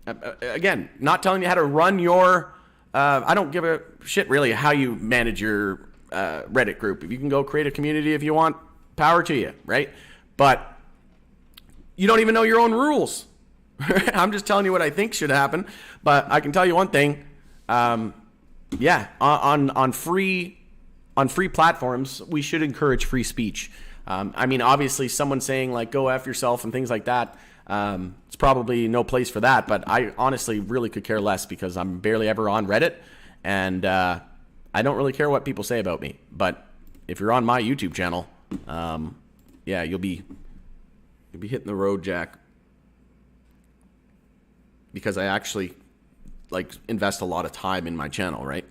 Again, not telling you how to run your, I don't give a shit really how you manage your Reddit group. If you can go create a community if you want, power to you, right? But you don't even know your own rules. I'm just telling you what I think should happen. But I can tell you one thing, on free platforms, we should encourage free speech. I mean, obviously, someone saying like "go F yourself" and things like that. It's probably no place for that, but I honestly really could care less because I'm barely ever on Reddit, and I don't really care what people say about me. But if you're on my YouTube channel, yeah, you'll be hitting the road, Jack, because I actually invest a lot of time in my channel, right?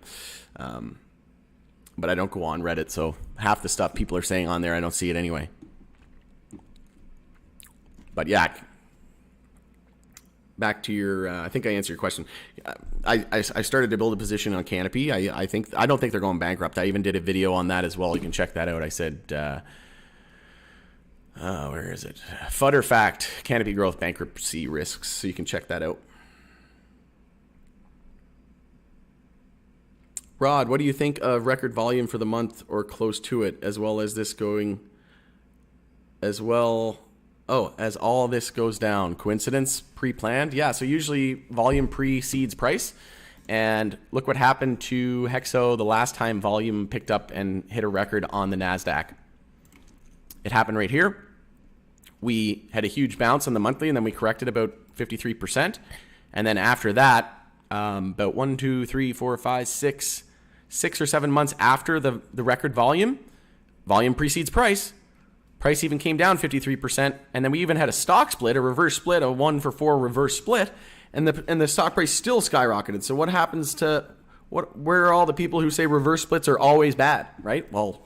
But I don't go on Reddit, so half the stuff people are saying on there, I don't see it anyway. But yeah, back to your, I think I answered your question. I started to build a position on Canopy. I don't think they're going bankrupt. I even did a video on that as well. You can check that out. I said, where is it? Fud or Fact, Canopy growth bankruptcy risks. So you can check that out. Rod, what do you think of record volume for the month or close to it, as well as this going, as well? Oh, as all this goes down. Coincidence? Pre-planned? Yeah, so usually volume precedes price. And look what happened to Hexo the last time volume picked up and hit a record on the NASDAQ. It happened right here. We had a huge bounce on the monthly, and then we corrected about 53%. And then after that, about 6 or 7 months after the record volume precedes price. Price even came down 53%, and then we even had a stock split, a reverse split, a 1-for-4 reverse split, and the stock price still skyrocketed. So what happens to where are all the people who say reverse splits are always bad, right? Well,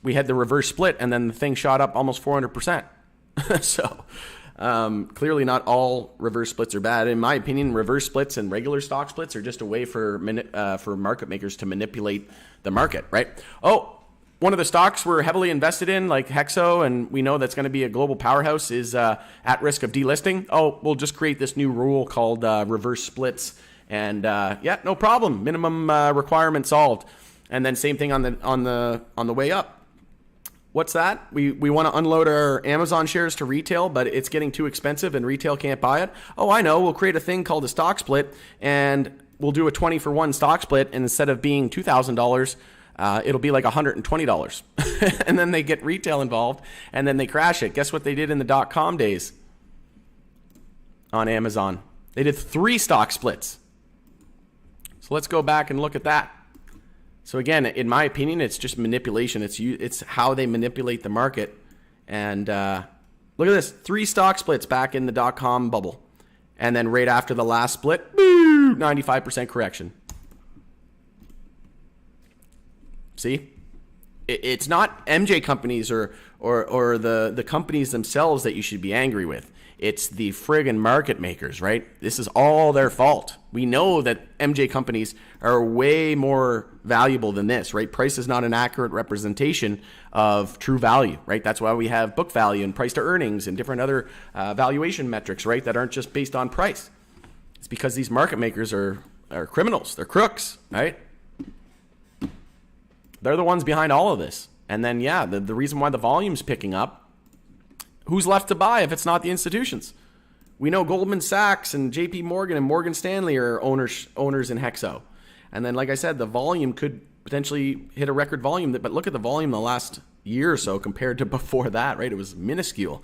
we had the reverse split, and then the thing shot up almost 400%. So clearly not all reverse splits are bad. In my opinion, reverse splits and regular stock splits are just a way for market makers to manipulate the market, right? Oh, one of the stocks we're heavily invested in, like Hexo, and we know that's going to be a global powerhouse, is at risk of delisting. Oh, we'll just create this new rule called reverse splits, and yeah, no problem. Minimum requirement solved. And then same thing on the way up. What's that? We want to unload our Amazon shares to retail, but it's getting too expensive and retail can't buy it. Oh, I know. We'll create a thing called a stock split, and we'll do a 20-for-1 stock split, and instead of being $2,000. It'll be like $120. And then they get retail involved, and then they crash it. Guess what they did in the .com days on Amazon? They did 3 stock splits. So let's go back and look at that. So again, in my opinion, it's just manipulation. It's how they manipulate the market. And look at this, 3 stock splits back in the .com bubble. And then right after the last split, 95% correction. See, it's not MJ companies or the companies themselves that you should be angry with. It's the friggin' market makers, right? This is all their fault. We know that MJ companies are way more valuable than this, right? Price is not an accurate representation of true value, right? That's why we have book value and price to earnings and different other valuation metrics, right? That aren't just based on price. It's because these market makers are criminals. They're crooks, right? They're the ones behind all of this. And then, yeah, the reason why the volume's picking up, who's left to buy if it's not the institutions? We know Goldman Sachs and JP Morgan and Morgan Stanley are owners in Hexo. And then, like I said, the volume could potentially hit a record volume. But look at the volume the last year or so compared to before that, right? It was minuscule.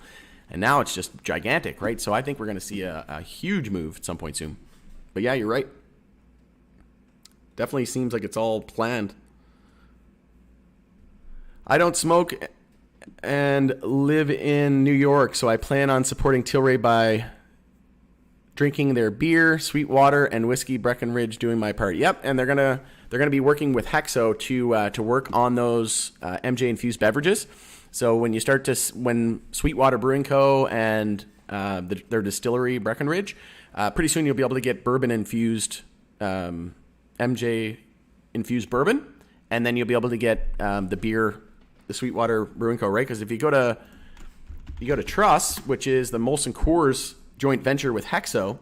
And now it's just gigantic, right? So I think we're going to see a huge move at some point soon. But yeah, you're right. Definitely seems like it's all planned. I don't smoke and live in New York, so I plan on supporting Tilray by drinking their beer, Sweetwater, and whiskey Breckenridge, doing my part. Yep, and they're gonna be working with Hexo to work on those MJ infused beverages. So when Sweetwater Brewing Co. and their distillery Breckenridge, pretty soon you'll be able to get bourbon infused MJ infused bourbon, and then you'll be able to get the beer. The Sweetwater Brewing Co., right? Because if you go to Truss, which is the Molson Coors joint venture with Hexo,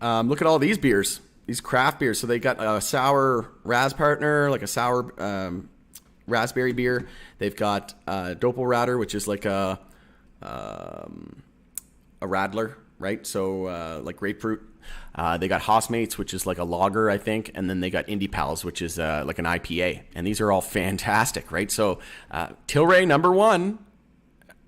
look at all these beers, these craft beers. So they got a sour Raz partner, like a sour raspberry beer. They've got Doppelrader, which is like a Radler, right? So like grapefruit. They got Hossmates, which is like a lager, I think, and then they got Indie Pals, which is like an IPA, and these are all fantastic, right? So Tilray number 1,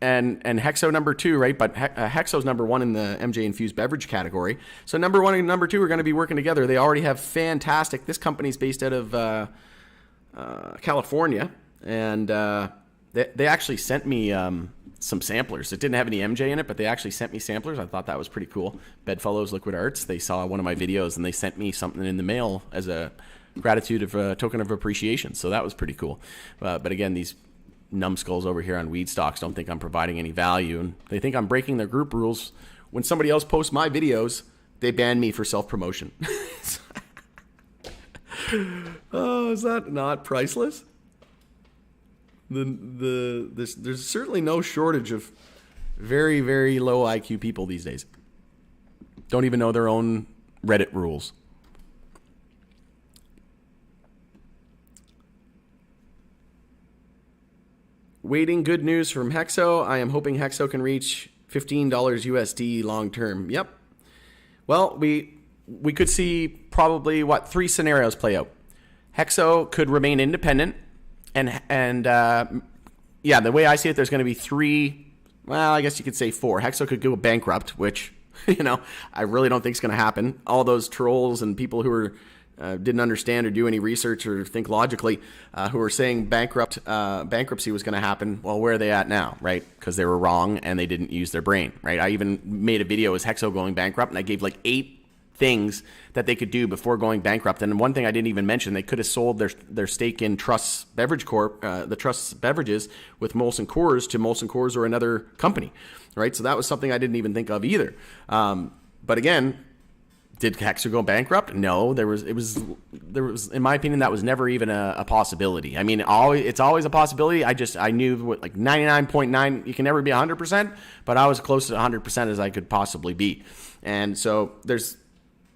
and Hexo number 2, right? But Hexo's number 1 in the MJ infused beverage category. So number 1 and number 2 are going to be working together. They already have fantastic. This company's based out of California, and they actually sent me some samplers. It didn't have any MJ in it, but they actually sent me samplers. I thought that was pretty cool. Bedfellows Liquid Arts. They saw one of my videos and they sent me something in the mail as a gratitude of a token of appreciation. So that was pretty cool. But again, these numbskulls over here on Weedstocks don't think I'm providing any value, and they think I'm breaking their group rules. When somebody else posts my videos, they ban me for self-promotion. Oh, is that not priceless? There's certainly no shortage of very, very low IQ people these days. Don't even know their own Reddit rules. Waiting good news from Hexo. I am hoping Hexo can reach $15 USD long term. Yep. Well, we could see probably 3 scenarios play out. Hexo could remain independent, and the way I see it, there's going to be 3. Well, I guess you could say 4. Hexo could go bankrupt, which I really don't think is going to happen. All those trolls and people who are didn't understand or do any research or think logically, who were saying bankruptcy was going to happen. Well, where are they at now, right? Because they were wrong and they didn't use their brain, right? I even made a video as Hexo going bankrupt, and I gave like 8 things that they could do before going bankrupt. And one thing I didn't even mention, they could have sold their stake in Trust's Beverage Corp, the Trust's beverages with Molson Coors to Molson Coors or another company, right? So that was something I didn't even think of either. But again, did Hexo go bankrupt? No, there was, in my opinion, that was never even a possibility. I mean, it's always a possibility. I knew like 99.9, you can never be 100%, but I was close to 100% as I could possibly be. And so there's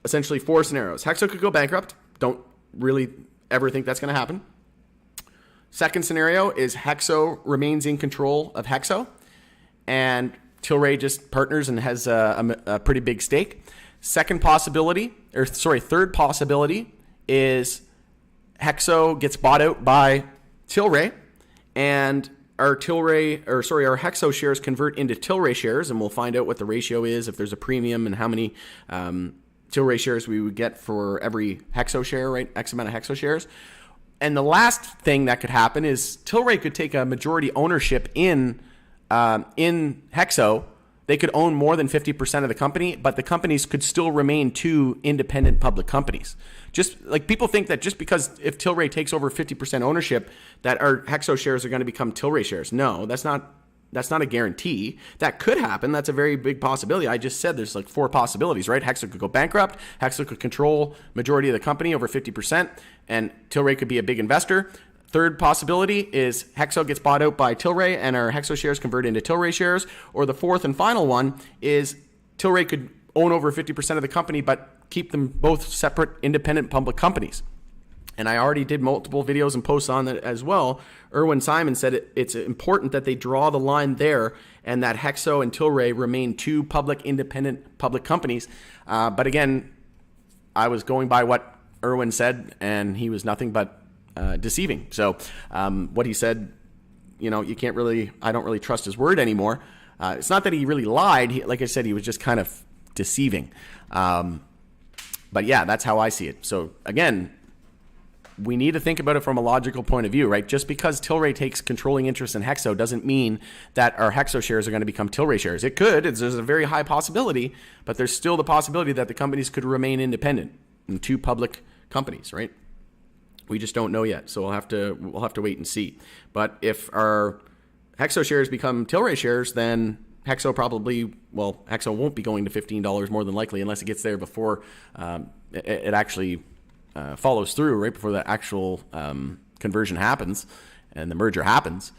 essentially 4 scenarios. Hexo could go bankrupt. Don't really ever think that's going to happen. Second scenario is Hexo remains in control of Hexo, and Tilray just partners and has a pretty big stake. Third possibility is Hexo gets bought out by Tilray, and our Hexo shares convert into Tilray shares, and we'll find out what the ratio is, if there's a premium, and how many Tilray shares we would get for every Hexo share, right? X amount of Hexo shares. And the last thing that could happen is Tilray could take a majority ownership in Hexo. They could own more than 50% of the company, but the companies could still remain 2 independent public companies. Just like people think that just because if Tilray takes over 50% ownership, that our Hexo shares are going to become Tilray shares. No, that's not a guarantee. That could happen. That's a very big possibility. I just said there's like 4 possibilities, right? Hexo could go bankrupt. Hexo could control majority of the company, over 50%, and Tilray could be a big investor. Third possibility is Hexo gets bought out by Tilray and our Hexo shares convert into Tilray shares. Or the fourth and final one is Tilray could own over 50% of the company, but keep them both separate, independent public companies. And I already did multiple videos and posts on that as well. Erwin Simon said it's important that they draw the line there and that Hexo and Tilray remain 2 public, independent public companies. But again, I was going by what Erwin said, and he was nothing but deceiving. So what he said, I don't really trust his word anymore. It's not that he really lied. Like I said, he was just kind of deceiving. But yeah, that's how I see it. So again, we need to think about it from a logical point of view, right? Just because Tilray takes controlling interest in Hexo doesn't mean that our Hexo shares are going to become Tilray shares. It could. There's a very high possibility, but there's still the possibility that the companies could remain independent in 2 public companies, right? We just don't know yet, so we'll have to wait and see. But if our Hexo shares become Tilray shares, then Hexo won't be going to $15 more than likely, unless it gets there before it actually follows through, right before the actual conversion happens and the merger happens.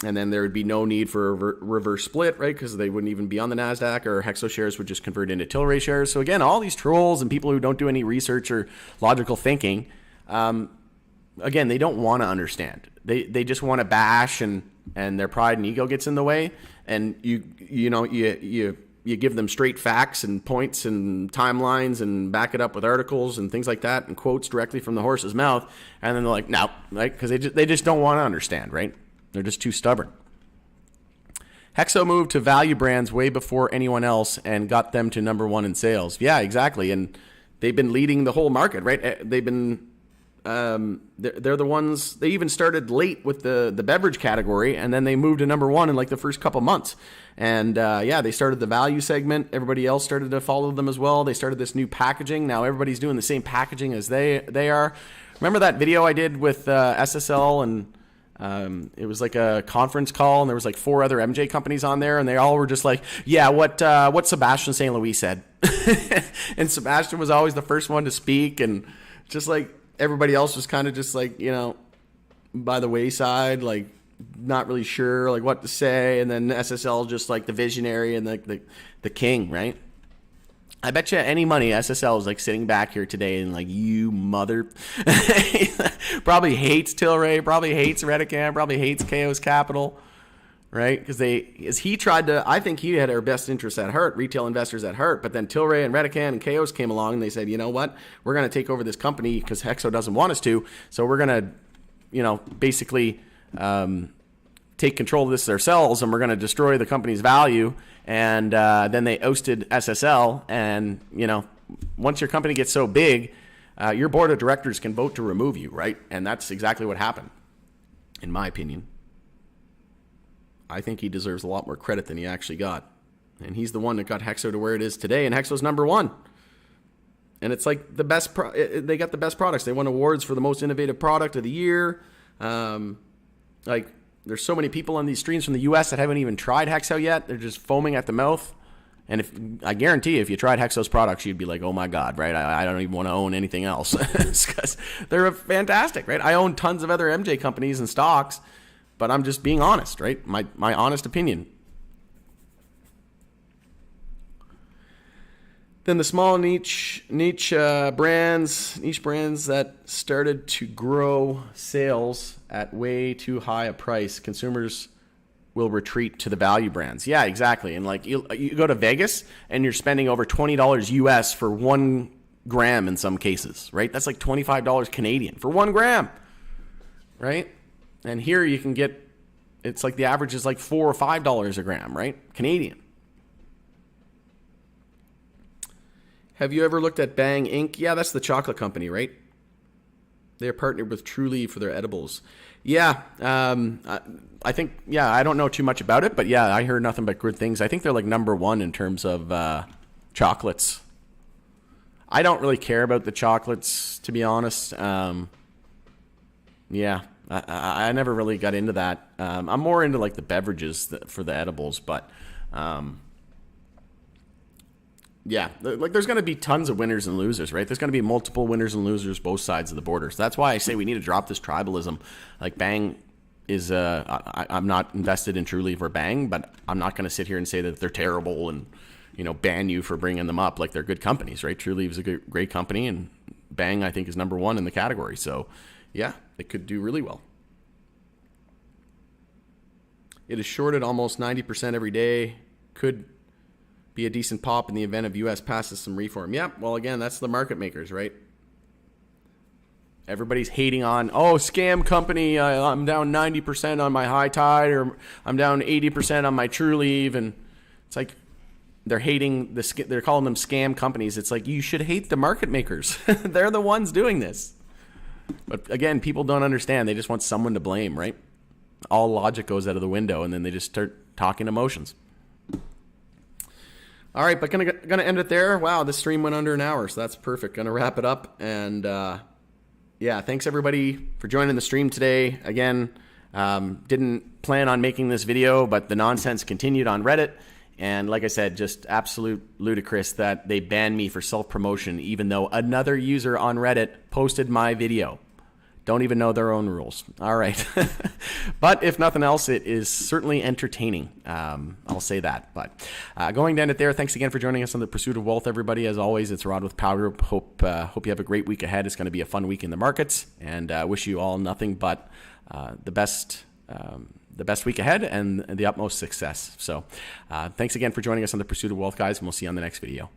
And then there would be no need for a reverse split, right? Because they wouldn't even be on the NASDAQ, or Hexo shares would just convert into Tilray shares. So again, all these trolls and people who don't do any research or logical thinking, again, they don't want to understand. They just want to bash, and their pride and ego gets in the way. And you you give them straight facts and points and timelines and back it up with articles and things like that and quotes directly from the horse's mouth, and then they're like, no, right? Because they just don't want to understand, right? They're just too stubborn. Hexo moved to value brands way before anyone else and got them to number one in sales. Yeah, exactly. And they've been leading the whole market, right? They've been, they're the ones, they even started late with the beverage category, and then they moved to number one in like the first couple months. And yeah, they started the value segment. Everybody else started to follow them as well. They started this new packaging. Now everybody's doing the same packaging as they are. Remember that video I did with SSL, and it was like a conference call, and there was like 4 other MJ companies on there, and they all were just like, yeah, what Sebastian St. Louis said. And Sebastian was always the first one to speak, and just like everybody else was kind of just like, you know, by the wayside, like not really sure like what to say. And then SSL just like the visionary and like the king, right? I bet you any money SSL is like sitting back here today and like, you mother, probably hates Tilray, probably hates Redecan, probably hates Chaos Capital, right? Because he tried to, I think he had our best interests at heart, retail investors at heart, but then Tilray and Redecan and Chaos came along and they said, you know what, we're going to take over this company because Hexo doesn't want us to, so we're going to, you know, basically take control of this ourselves, and we're going to destroy the company's value. And then they ousted SSL, and you know, once your company gets so big, your board of directors can vote to remove you, right? And that's exactly what happened, in my opinion. I think he deserves a lot more credit than he actually got, and he's the one that got Hexo to where it is today, and Hexo's number one. And it's like the best. They got the best products. They won awards for the most innovative product of the year. Like, there's so many people on these streams from the U.S. that haven't even tried Hexo yet. They're just foaming at the mouth. And I guarantee you, if you tried Hexo's products, you'd be like, oh my God, right? I don't even want to own anything else because they're fantastic, right? I own tons of other MJ companies and stocks, but I'm just being honest, right? My honest opinion. Then the small niche brands that started to grow sales at way too high a price, consumers will retreat to the value brands. Yeah, exactly. And like you go to Vegas and you're spending over $20 US for 1 gram in some cases, right? That's like $25 Canadian for 1 gram, right? And here you can get, it's like the average is like $4 or $5 a gram, right? Canadian. Have you ever looked at Bang Inc.? Yeah, that's the chocolate company, right? They're partnered with Trulieve for their edibles. Yeah, I think, yeah, I don't know too much about it, but yeah, I heard nothing but good things. I think they're like number one in terms of chocolates. I don't really care about the chocolates, to be honest. Yeah, I never really got into that. I'm more into like the beverages for the edibles, but yeah, like there's going to be tons of winners and losers, right? There's going to be multiple winners and losers both sides of the border. So that's why I say we need to drop this tribalism. Like Bang is, I'm not invested in Trulieve or Bang, but I'm not going to sit here and say that they're terrible and, you know, ban you for bringing them up. Like, they're good companies, right? Trulieve is a great company, and Bang, I think, is number one in the category. So yeah, they could do really well. It is shorted almost 90% every day. Could be a decent pop in the event of U.S. passes some reform. Yeah, well, again, that's the market makers, right? Everybody's hating on, oh, scam company, I'm down 90% on my High Tide, or I'm down 80% on my Trulieve, and it's like they're hating they're calling them scam companies. It's like, you should hate the market makers. They're the ones doing this. But again, people don't understand. They just want someone to blame, right? All logic goes out of the window, and then they just start talking emotions. All right, but gonna end it there. Wow, this stream went under an hour, so that's perfect. Gonna wrap it up, and yeah, thanks everybody for joining the stream today. Again, didn't plan on making this video, but the nonsense continued on Reddit, and like I said, just absolute ludicrous that they banned me for self-promotion, even though another user on Reddit posted my video. Don't even know their own rules. All right. But if nothing else, it is certainly entertaining. I'll say that. But going to end it there. Thanks again for joining us on the Pursuit of Wealth, everybody. As always, it's Rod with Power Group. Hope you have a great week ahead. It's going to be a fun week in the markets, and wish you all nothing but the best the best week ahead and the utmost success. So thanks again for joining us on the Pursuit of Wealth, guys, and we'll see you on the next video.